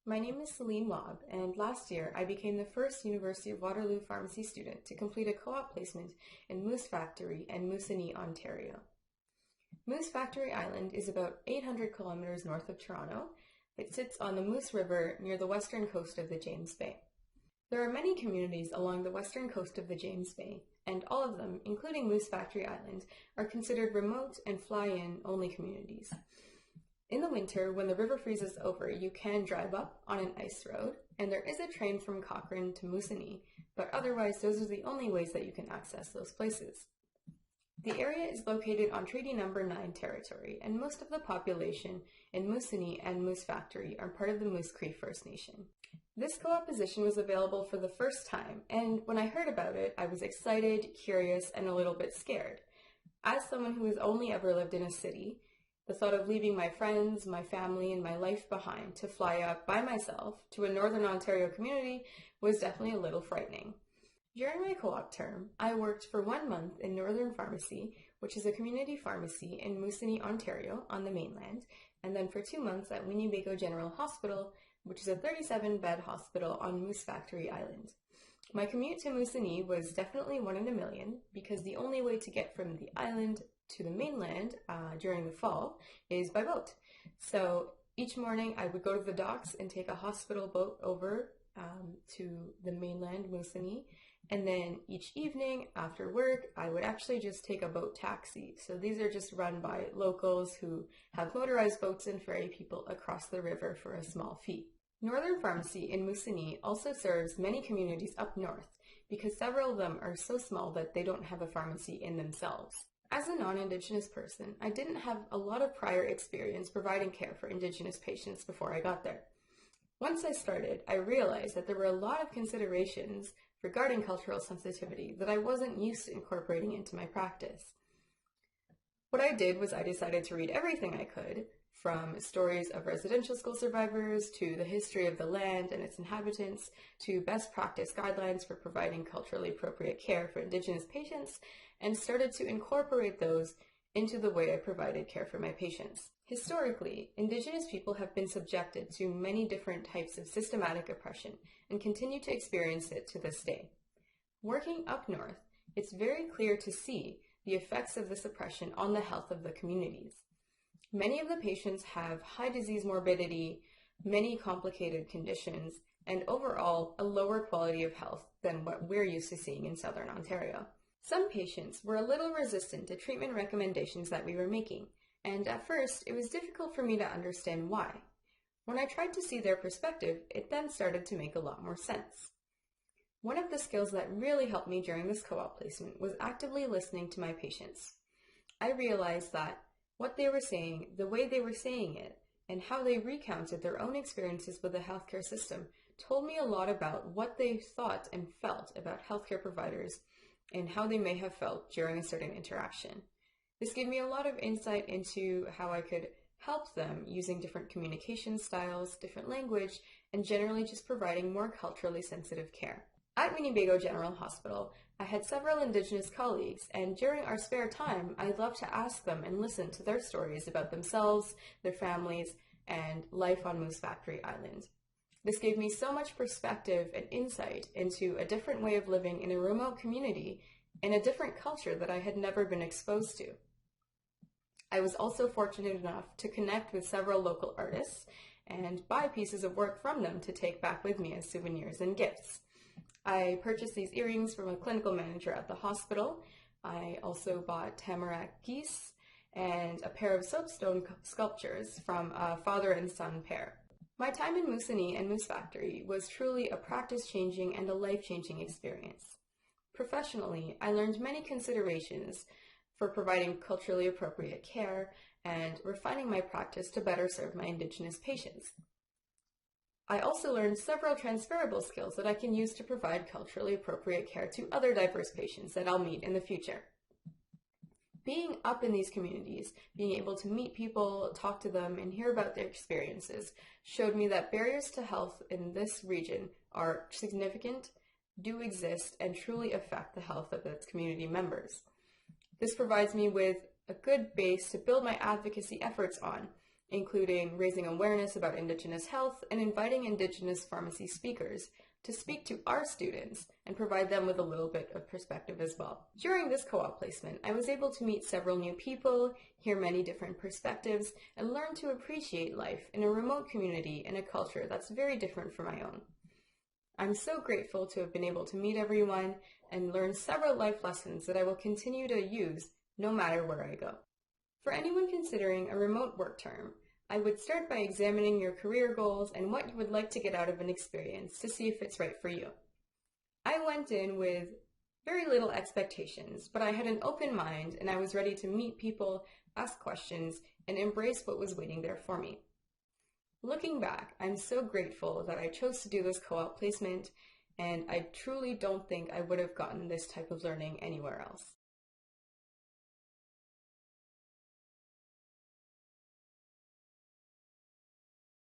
My name is Celine Huab, and last year I became the first University of Waterloo Pharmacy student to complete a co-op placement in Moose Factory and Moosonee, Ontario. Moose Factory Island is about 800 kilometers north of Toronto. It sits on the Moose River near the western coast of the James Bay. There are many communities along the western coast of the James Bay, and all of them, including Moose Factory Island, are considered remote and fly-in only communities. In the winter, when the river freezes over, you can drive up on an ice road, and there is a train from Cochrane to Moosonee, but otherwise those are the only ways that you can access those places. The area is located on Treaty Number 9 territory, and most of the population in Moosonee and Moose Factory are part of the Moose Cree First Nation. This co-op position was available for the first time, and when I heard about it, I was excited, curious, and a little bit scared. As someone who has only ever lived in a city, the thought of leaving my friends, my family, and my life behind to fly up by myself to a Northern Ontario community was definitely a little frightening. During my co-op term, I worked for 1 month in Waterloo Pharmacy, which is a community pharmacy in Moosonee, Ontario, on the mainland, and then for 2 months at Winnebago General Hospital, which is a 37-bed hospital on Moose Factory Island. My commute to Moosonee was definitely one in a million, because the only way to get from the island to the mainland during the fall is by boat. So each morning I would go to the docks and take a hospital boat over to the mainland, Moosonee, and then each evening after work I would actually just take a boat taxi. So these are just run by locals who have motorized boats and ferry people across the river for a small fee. Northern Pharmacy in Moosonee also serves many communities up north because several of them are so small that they don't have a pharmacy in themselves. As a non-Indigenous person, I didn't have a lot of prior experience providing care for Indigenous patients before I got there. Once I started, I realized that there were a lot of considerations regarding cultural sensitivity that I wasn't used to incorporating into my practice. What I did was I decided to read everything I could, from stories of residential school survivors to the history of the land and its inhabitants to best practice guidelines for providing culturally appropriate care for Indigenous patients, and started to incorporate those into the way I provided care for my patients. Historically, Indigenous people have been subjected to many different types of systematic oppression and continue to experience it to this day. Working up north, it's very clear to see the effects of this oppression on the health of the communities. Many of the patients have high disease morbidity, many complicated conditions, and overall a lower quality of health than what we're used to seeing in Southern Ontario. Some patients were a little resistant to treatment recommendations that we were making, and at first it was difficult for me to understand why. When I tried to see their perspective, it then started to make a lot more sense. One of the skills that really helped me during this co-op placement was actively listening to my patients. I realized that what they were saying, the way they were saying it, and how they recounted their own experiences with the healthcare system told me a lot about what they thought and felt about healthcare providers and how they may have felt during a certain interaction. This gave me a lot of insight into how I could help them using different communication styles, different language, and generally just providing more culturally sensitive care. At Winnebago General Hospital, I had several Indigenous colleagues, and during our spare time, I loved to ask them and listen to their stories about themselves, their families, and life on Moose Factory Island. This gave me so much perspective and insight into a different way of living in a remote community and a different culture that I had never been exposed to. I was also fortunate enough to connect with several local artists and buy pieces of work from them to take back with me as souvenirs and gifts. I purchased these earrings from a clinical manager at the hospital. I also bought tamarack geese and a pair of soapstone sculptures from a father and son pair. My time in Moosonee and Moose Factory was truly a practice-changing and a life-changing experience. Professionally, I learned many considerations for providing culturally appropriate care and refining my practice to better serve my Indigenous patients. I also learned several transferable skills that I can use to provide culturally appropriate care to other diverse patients that I'll meet in the future. Being up in these communities, being able to meet people, talk to them, and hear about their experiences showed me that barriers to health in this region are significant, do exist, and truly affect the health of its community members. This provides me with a good base to build my advocacy efforts on including raising awareness about Indigenous health and inviting Indigenous pharmacy speakers to speak to our students and provide them with a little bit of perspective as well. During this co-op placement, I was able to meet several new people, hear many different perspectives, and learn to appreciate life in a remote community and a culture that's very different from my own. I'm so grateful to have been able to meet everyone and learn several life lessons that I will continue to use no matter where I go. For anyone considering a remote work term, I would start by examining your career goals and what you would like to get out of an experience to see if it's right for you. I went in with very little expectations, but I had an open mind and I was ready to meet people, ask questions, and embrace what was waiting there for me. Looking back, I'm so grateful that I chose to do this co-op placement, and I truly don't think I would have gotten this type of learning anywhere else.